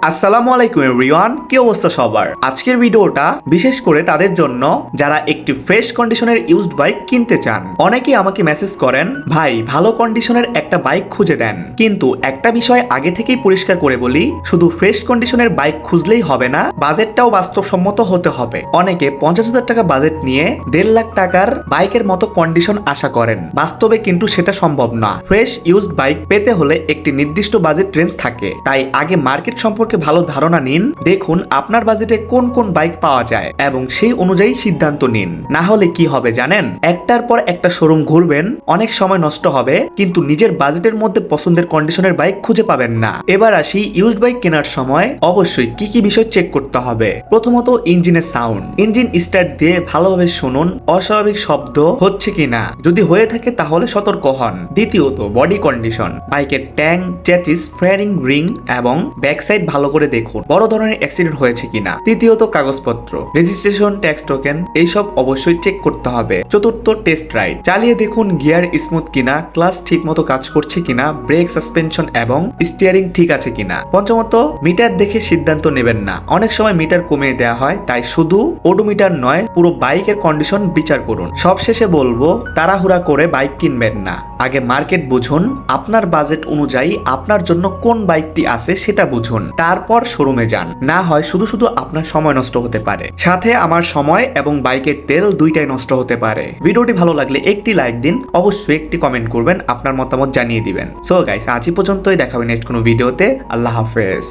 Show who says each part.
Speaker 1: আসসালামু আলাইকুম এভরিওয়ান, কি অবস্থা সবার? আজকের ভিডিওটা বিশেষ করে তাদের জন্য যারা একটি ফ্রেশ কন্ডিশনের ইউজড বাইক কিনতে চান। অনেকেই আমাকে মেসেজ করেন, ভাই ভালো কন্ডিশনের একটা বাইক খুঁজে দেন। কিন্তু একটা বিষয় আগে থেকেই পরিষ্কার করে বলি, শুধু ফ্রেশ কন্ডিশনের বাইক খুঁজলেই হবে না, বাজেটটাও বাস্তবসম্মত হতে হবে। অনেকে 50,000 টাকা বাজেট নিয়ে 1.5 লাখ টাকার বাইকের মতো কন্ডিশন আশা করেন, বাস্তবে কিন্তু সেটা সম্ভব না। ফ্রেশ ইউজড বাইক পেতে হলে একটি নির্দিষ্ট বাজেট রেঞ্জ থাকে, তাই আগে মার্কেট সম্পর্কে ভালো ধারণা নিন, দেখুন আপনার বাজেটে কোন কোন বাইক পাওয়া যায় এবং সেই অনুযায়ী সিদ্ধান্ত নিন। না হলে কি হবে জানেন, একটার পর একটা শোরুম ঘুরবেন, অনেক সময় নষ্ট হবে, কিন্তু নিজের বাজেটের মধ্যে পছন্দের কন্ডিশনের বাইক খুঁজে পাবেন না। এবার আসি ইউজড বাইক কেনার সময় অবশ্যই কি কি বিষয় চেক করতে হবে। প্রথমত ইঞ্জিনের সাউন্ড। ইঞ্জিন স্টার্ট দিয়ে ভালোভাবে শুনুন অস্বাভাবিক শব্দ হচ্ছে কিনা, যদি হয়ে থাকে তাহলে সতর্ক হন। দ্বিতীয়ত বডি কন্ডিশন। বাইকের ট্যাঙ্ক, চ্যাসিস, ফেয়ারিং রিং এবং ব্যাক সাইড ভালো করে দেখুন, বড় ধরনের অ্যাক্সিডেন্ট হয়েছে কিনা। তৃতীয়ত কাগজপত্র, রেজিস্ট্রেশন, ট্যাক্স টোকেন, এইসব অবশ্যই চেক করতে হবে। চতুর্থ টেস্ট রাইড, চালিয়ে দেখুন গিয়ার স্মুথ কিনা, ক্লাচ ঠিক মতো কাজ করছে কিনা, ব্রেক, সাসপেনশন এবং স্টিয়ারিং ঠিক আছে কিনা। পঞ্চমত মিটার দেখে সিদ্ধান্ত নেবেন না, অনেক সময় মিটার কমিয়ে দেওয়া হয়, তাই শুধু ওডোমিটার নয় পুরো বাইকের কন্ডিশন বিচার করুন। সবশেষে বলবো, তাড়াহুড়া করে বাইক কিনবেন না, আগে মার্কেট বুঝুন, আপনার বাজেট অনুযায়ী আপনার জন্য কোন বাইকটি আছে সেটা বুঝুন, তারপর শোরুমে যান। না হয় শুধু শুধু আপনার সময় নষ্ট হতে পারে, সাথে আমার সময় এবং বাইকের তেল দুইটাই নষ্ট হতে পারে। ভিডিওটি ভালো লাগলে একটি লাইক দিন, অবশ্যই একটি কমেন্ট করবেন, আপনার মতামত জানিয়ে দিবেন। সো গাইস, আজই পর্যন্তই, দেখা হবে নেক্সট কোনো ভিডিওতে। আল্লাহ হাফেজ।